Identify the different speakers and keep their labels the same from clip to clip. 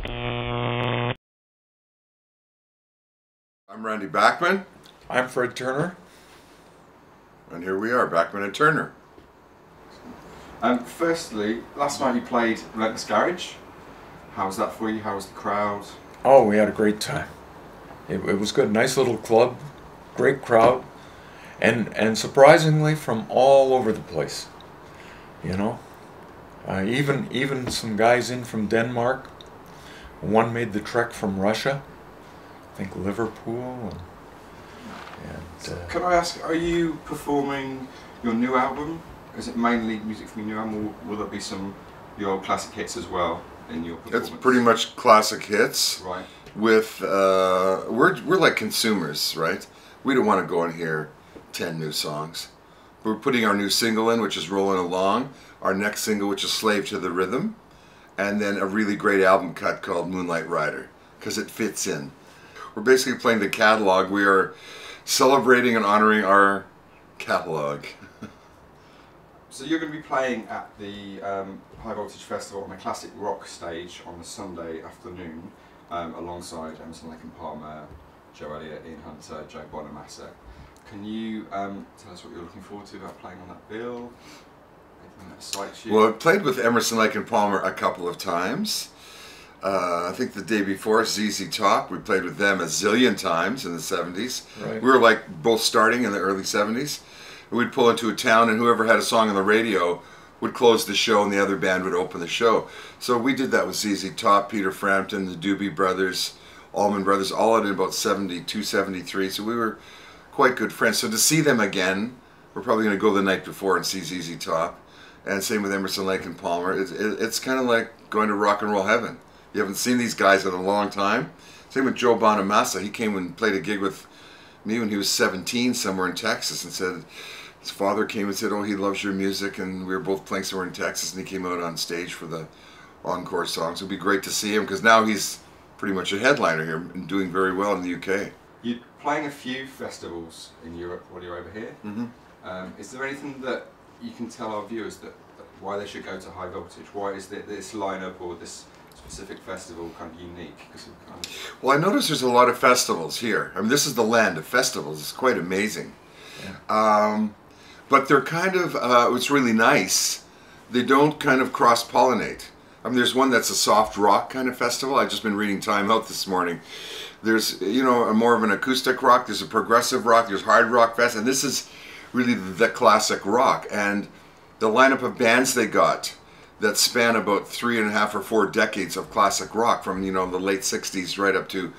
Speaker 1: I'm Randy Bachman.
Speaker 2: I'm Fred Turner.
Speaker 1: And here we are, Bachman and Turner.
Speaker 3: Firstly, last night you played Relentless Garage. How was that for you? How was the crowd?
Speaker 2: Oh, we had a great time. It was good. Nice little club, great crowd, and surprisingly from all over the place. You know, even some guys in from Denmark. One made the trek from Russia, I think Liverpool.
Speaker 3: Can I ask, are you performing your new album? Is it mainly music from your new album, or will there be some of your old classic hits as well in your performance?
Speaker 1: It's pretty much classic hits.
Speaker 3: Right.
Speaker 1: With we're like consumers, right? We don't want to go and hear 10 new songs. We're putting our new single in, which is Rolling Along, our next single, which is Slave to the Rhythm, and then a really great album cut called Moonlight Rider, because it fits in. We're basically playing the catalog. We are celebrating and honoring our catalog.
Speaker 3: So you're going to be playing at the High Voltage Festival on the classic rock stage on the Sunday afternoon, alongside Emerson, Lake and Palmer, Joe Elliott, Ian Hunter, Joe Bonamassa. Can you tell us what you're looking forward to about playing on that bill? Anything that excites you?
Speaker 1: Well, I've played with Emerson, Lake and Palmer a couple of times. I think the day before, ZZ Top, we played with them a zillion times in the 70s.
Speaker 2: Right.
Speaker 1: We were like both starting in the early 70s. We'd pull into a town and whoever had a song on the radio would close the show and the other band would open the show. So we did that with ZZ Top, Peter Frampton, the Doobie Brothers, Allman Brothers, all in about 72, 73. So we were quite good friends. So to see them again, we're probably going to go the night before and see ZZ Top. And same with Emerson, Lake and Palmer. It's kind of like going to rock and roll heaven. You haven't seen these guys in a long time. Same with Joe Bonamassa. He came and played a gig with me when he was 17 somewhere in Texas, and said his father came and said, oh, he loves your music, and we were both playing somewhere in Texas, and he came out on stage for the encore songs. It would be great to see him, because now he's pretty much a headliner here and doing very well in the UK.
Speaker 3: You're playing a few festivals in Europe while you're over here.
Speaker 1: Mm-hmm.
Speaker 3: Is there anything that you can tell our viewers that why they should go to High Voltage? Why is this lineup or this specific festival kind of unique?
Speaker 1: Well, I notice there's a lot of festivals here. I mean, this is the land of festivals. It's quite amazing.
Speaker 2: Yeah.
Speaker 1: But they're kind of, it's really nice. They don't kind of cross-pollinate. I mean, there's one that's a soft rock kind of festival. I've just been reading Time Out this morning. There's, you know, a more of an acoustic rock. There's a progressive rock. There's hard rock fest. And this is really the classic rock. And the lineup of bands they got that span about 3.5 or 4 decades of classic rock, from, you know, the late 60s right up to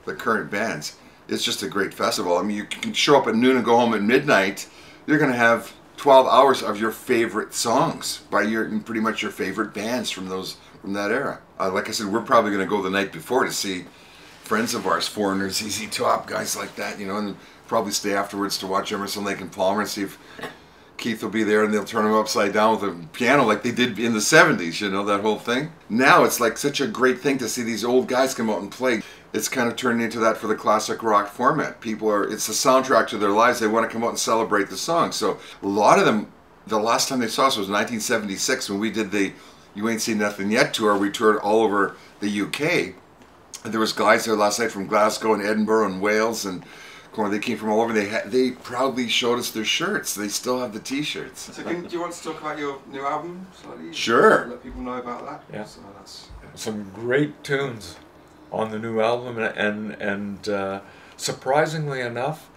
Speaker 1: the current bands. It's just a great festival. I mean, you can show up at noon and go home at midnight. You're going to have 12 hours of your favorite songs by pretty much your favorite bands from that era. Like I said, we're probably going to go the night before to see friends of ours, Foreigners, ZZ Top, guys like that, you know, and probably stay afterwards to watch Emerson, Lake and Palmer and see if Keith will be there and they'll turn him upside down with a piano like they did in the 70s, you know, that whole thing. Now it's like such a great thing to see these old guys come out and play. It's kind of turning into that for the classic rock format. It's the soundtrack to their lives. They want to come out and celebrate the song. So a lot of them, the last time they saw us was 1976 when we did the You Ain't Seen Nothing Yet tour. We toured all over the UK. And there was guys there last night from Glasgow and Edinburgh and Wales, and they came from all over. They proudly showed us their shirts. They still have the T-shirts.
Speaker 3: So do you want to talk about your new album slightly?
Speaker 1: Sure.
Speaker 3: Let people know about that.
Speaker 2: Yeah.
Speaker 3: So that's
Speaker 2: Some great tunes on the new album, and surprisingly enough,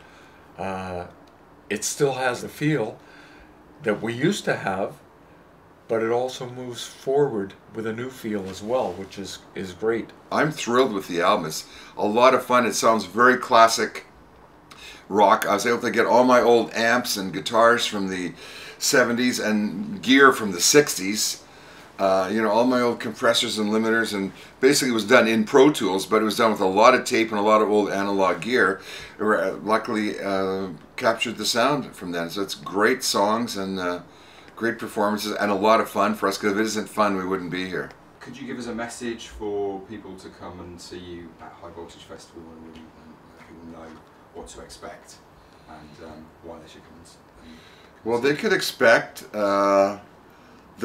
Speaker 2: it still has the feel that we used to have, but it also moves forward with a new feel as well, which is great.
Speaker 1: I'm thrilled with the album. It's a lot of fun. It sounds very classic rock. I was able to get all my old amps and guitars from the 70s and gear from the 60s. You know, all my old compressors and limiters, and basically it was done in Pro Tools, but it was done with a lot of tape and a lot of old analog gear. Luckily captured the sound from that. So it's great songs and great performances and a lot of fun for us, because if it isn't fun, we wouldn't be here.
Speaker 3: Could you give us a message for people to come and see you at High Voltage Festival, and people know what to expect and why they should come and
Speaker 1: well, they could expect the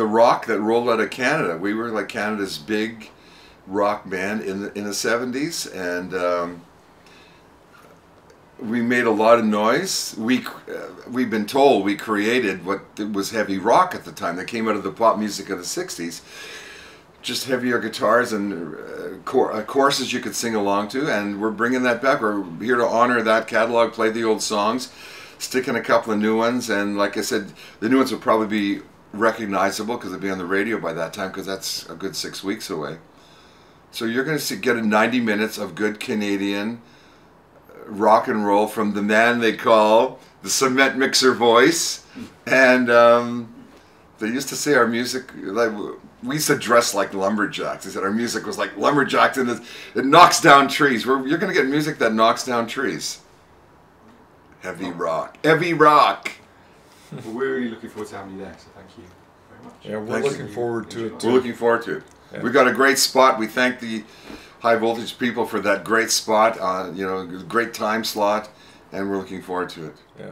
Speaker 1: rock that rolled out of Canada. We were like Canada's big rock band in the 70s, and we made a lot of noise. We've been told we created what was heavy rock at the time that came out of the pop music of the 60s. Just heavier guitars and choruses you could sing along to, and we're bringing that back. We're here to honor that catalog, play the old songs, stick in a couple of new ones, and like I said, the new ones will probably be recognizable because they'll be on the radio by that time, because that's a good 6 weeks away. So you're going to get 90 minutes of good Canadian rock and roll from the man they call the cement mixer voice. And they used to say our music, like, we used to dress like lumberjacks. They said our music was like lumberjacks, and it knocks down trees. You're going to get music that knocks down trees. Heavy rock. Heavy rock.
Speaker 3: Well, we're really looking forward to having you there, so thank you very much.
Speaker 2: Yeah, we're looking forward to it too.
Speaker 1: We're looking forward to it. Yeah. We got a great spot. We thank the high voltage people for that great spot, great time slot, and we're looking forward to it.
Speaker 2: Yeah.